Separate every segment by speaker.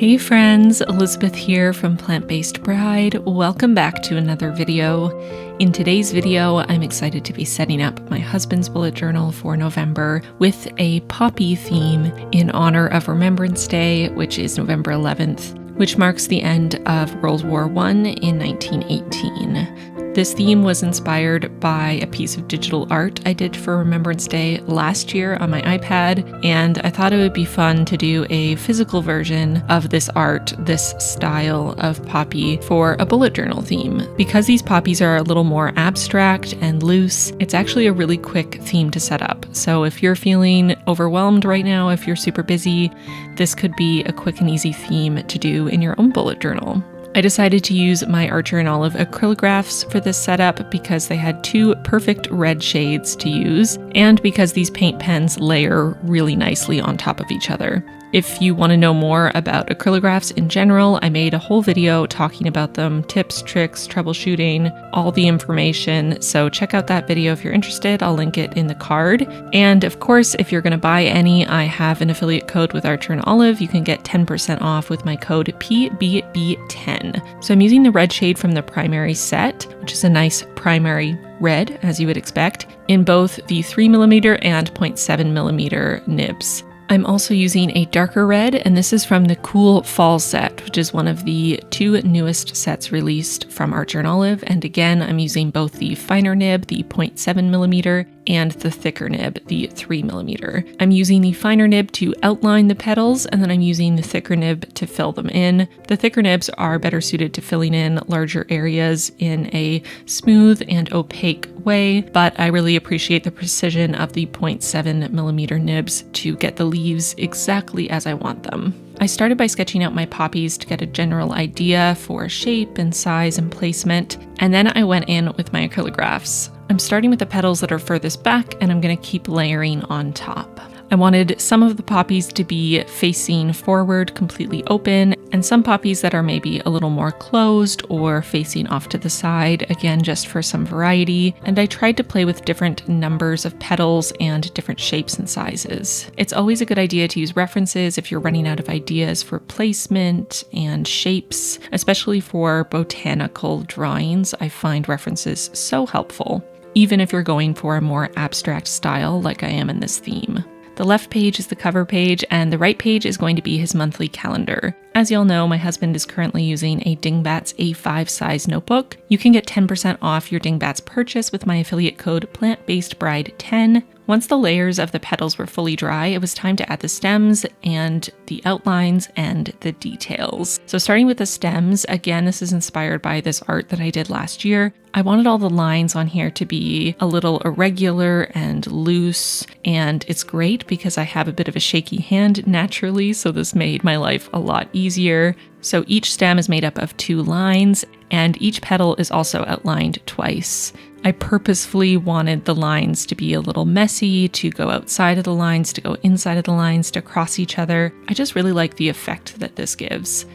Speaker 1: Hey friends, Elizabeth here from Plant-Based Bride. Welcome back to another video. In today's video, I'm excited to be setting up my husband's bullet journal for November with a poppy theme in honor of Remembrance Day, which is November 11th, which marks the end of World War I in 1918. This theme was inspired by a piece of digital art I did for Remembrance Day last year on my iPad, and I thought it would be fun to do a physical version of this art, this style of poppy, for a bullet journal theme. Because these poppies are a little more abstract and loose, it's actually a really quick theme to set up. So if you're feeling overwhelmed right now, if you're super busy, this could be a quick and easy theme to do in your own bullet journal. I decided to use my Archer and Olive acrylographs for this setup because they had two perfect red shades to use, and because these paint pens layer really nicely on top of each other. If you want to know more about acrylographs in general, I made a whole video talking about them, tips, tricks, troubleshooting, all the information. So check out that video if you're interested. I'll link it in the card. And of course, if you're going to buy any, I have an affiliate code with Archer and Olive. You can get 10% off with my code PBB10. So I'm using the red shade from the primary set, which is a nice primary red, as you would expect, in both the 3mm and 0.7mm nibs. I'm also using a darker red, and this is from the Cool Fall set, which is one of the two newest sets released from Archer and Olive. And again, I'm using both the finer nib, the 0.7mm, and the thicker nib, the 3mm. I'm using the finer nib to outline the petals, and then I'm using the thicker nib to fill them in. The thicker nibs are better suited to filling in larger areas in a smooth and opaque way, but I really appreciate the precision of the 0.7mm nibs to get the leaves exactly as I want them. I started by sketching out my poppies to get a general idea for shape and size and placement, and then I went in with my acrylographs. I'm starting with the petals that are furthest back, and I'm going to keep layering on top. I wanted some of the poppies to be facing forward, completely open, and some poppies that are maybe a little more closed or facing off to the side, again, just for some variety. And I tried to play with different numbers of petals and different shapes and sizes. It's always a good idea to use references if you're running out of ideas for placement and shapes, especially for botanical drawings. I find references so helpful, even if you're going for a more abstract style like I am in this theme. The left page is the cover page, and the right page is going to be his monthly calendar. As y'all know, my husband is currently using a Dingbats A5 size notebook. You can get 10% off your Dingbats purchase with my affiliate code plantbasedbride10. Once the layers of the petals were fully dry, it was time to add the stems and the outlines and the details. So starting with the stems, again, this is inspired by this art that I did last year. I wanted all the lines on here to be a little irregular and loose, and it's great because I have a bit of a shaky hand naturally, so this made my life a lot easier. So each stem is made up of 2 lines, and each petal is also outlined twice. I purposefully wanted the lines to be a little messy, to go outside of the lines, to go inside of the lines, to cross each other. I just really like the effect that this gives.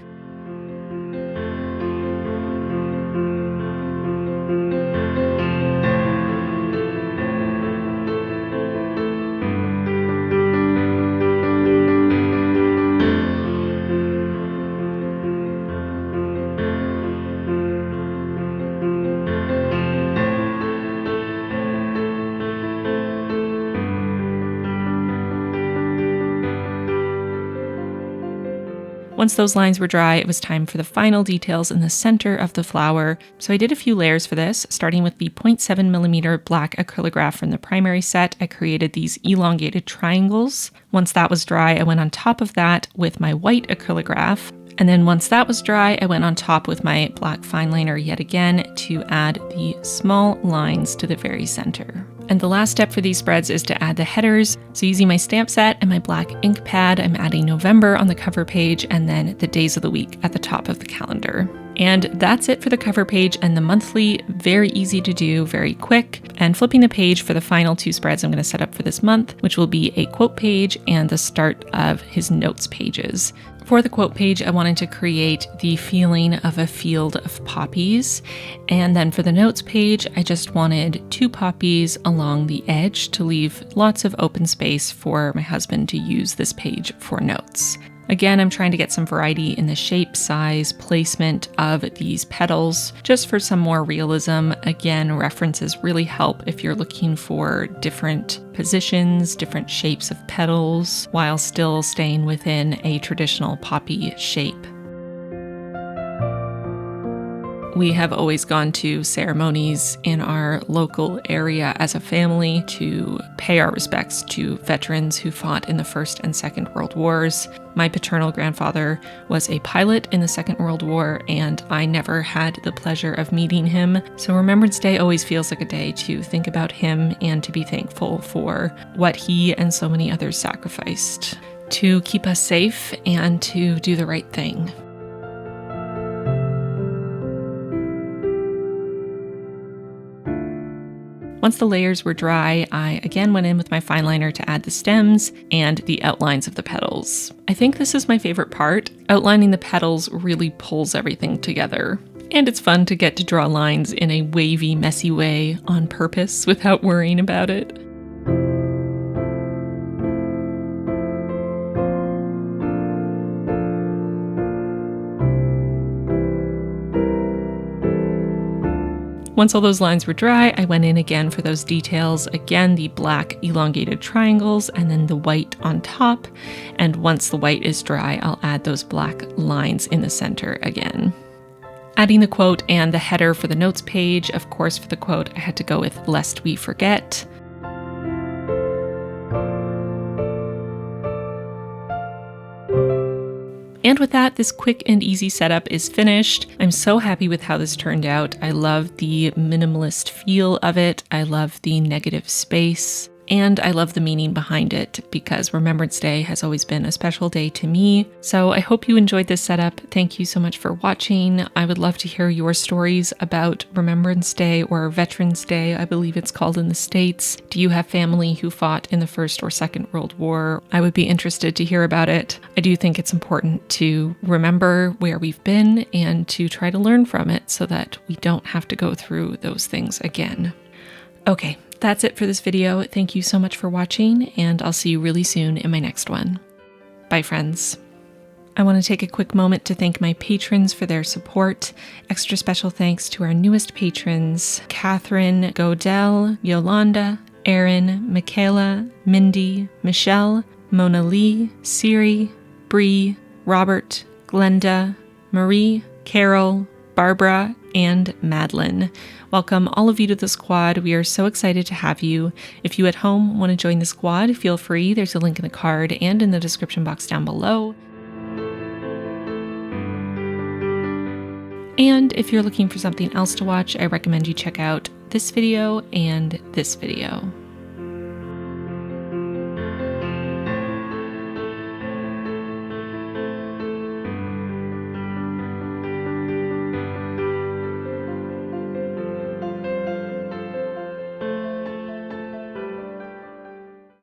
Speaker 1: Once those lines were dry, it was time for the final details in the center of the flower. So I did a few layers for this, starting with the 0.7mm black acrylograph from the primary set. I created these elongated triangles. Once that was dry, I went on top of that with my white acrylograph. And then once that was dry, I went on top with my black fine liner yet again to add the small lines to the very center. And the last step for these spreads is to add the headers. So using my stamp set and my black ink pad, I'm adding November on the cover page and then the days of the week at the top of the calendar. And that's it for the cover page and the monthly. Very easy to do, very quick. And flipping the page for the final 2 spreads I'm going to set up for this month, which will be a quote page and the start of his notes pages. For the quote page, I wanted to create the feeling of a field of poppies. And then for the notes page, I just wanted 2 poppies along the edge to leave lots of open space for my husband to use this page for notes. Again, I'm trying to get some variety in the shape, size, placement of these petals, just for some more realism. Again, references really help if you're looking for different positions, different shapes of petals, while still staying within a traditional poppy shape. We have always gone to ceremonies in our local area as a family to pay our respects to veterans who fought in the First and Second World Wars. My paternal grandfather was a pilot in the Second World War, and I never had the pleasure of meeting him. So Remembrance Day always feels like a day to think about him and to be thankful for what he and so many others sacrificed to keep us safe and to do the right thing. Once the layers were dry, I again went in with my fine liner to add the stems and the outlines of the petals. I think this is my favorite part. Outlining the petals really pulls everything together. And it's fun to get to draw lines in a wavy, messy way on purpose without worrying about it. Once all those lines were dry, I went in again for those details. Again, the black elongated triangles and then the white on top. And once the white is dry, I'll add those black lines in the center again. Adding the quote and the header for the notes page. Of course, for the quote, I had to go with "Lest we forget." And with that, this quick and easy setup is finished. I'm so happy with how this turned out. I love the minimalist feel of it. I love the negative space. And I love the meaning behind it because Remembrance Day has always been a special day to me. So I hope you enjoyed this setup. Thank you so much for watching. I would love to hear your stories about Remembrance Day or Veterans Day, I believe it's called in the States. Do you have family who fought in the First or Second World War? I would be interested to hear about it. I do think it's important to remember where we've been and to try to learn from it so that we don't have to go through those things again. Okay. That's it for this video. Thank you so much for watching, and I'll see you really soon in my next one. Bye, friends. I want to take a quick moment to thank my patrons for their support. Extra special thanks to our newest patrons, Catherine, Godell, Yolanda, Erin, Michaela, Mindy, Michelle, Mona Lee, Siri, Bree, Robert, Glenda, Marie, Carol, Barbara, and Madeline. Welcome all of you to the squad. We are so excited to have you. If you at home want to join the squad, feel free. There's a link in the card and in the description box down below. And if you're looking for something else to watch, I recommend you check out this video and this video.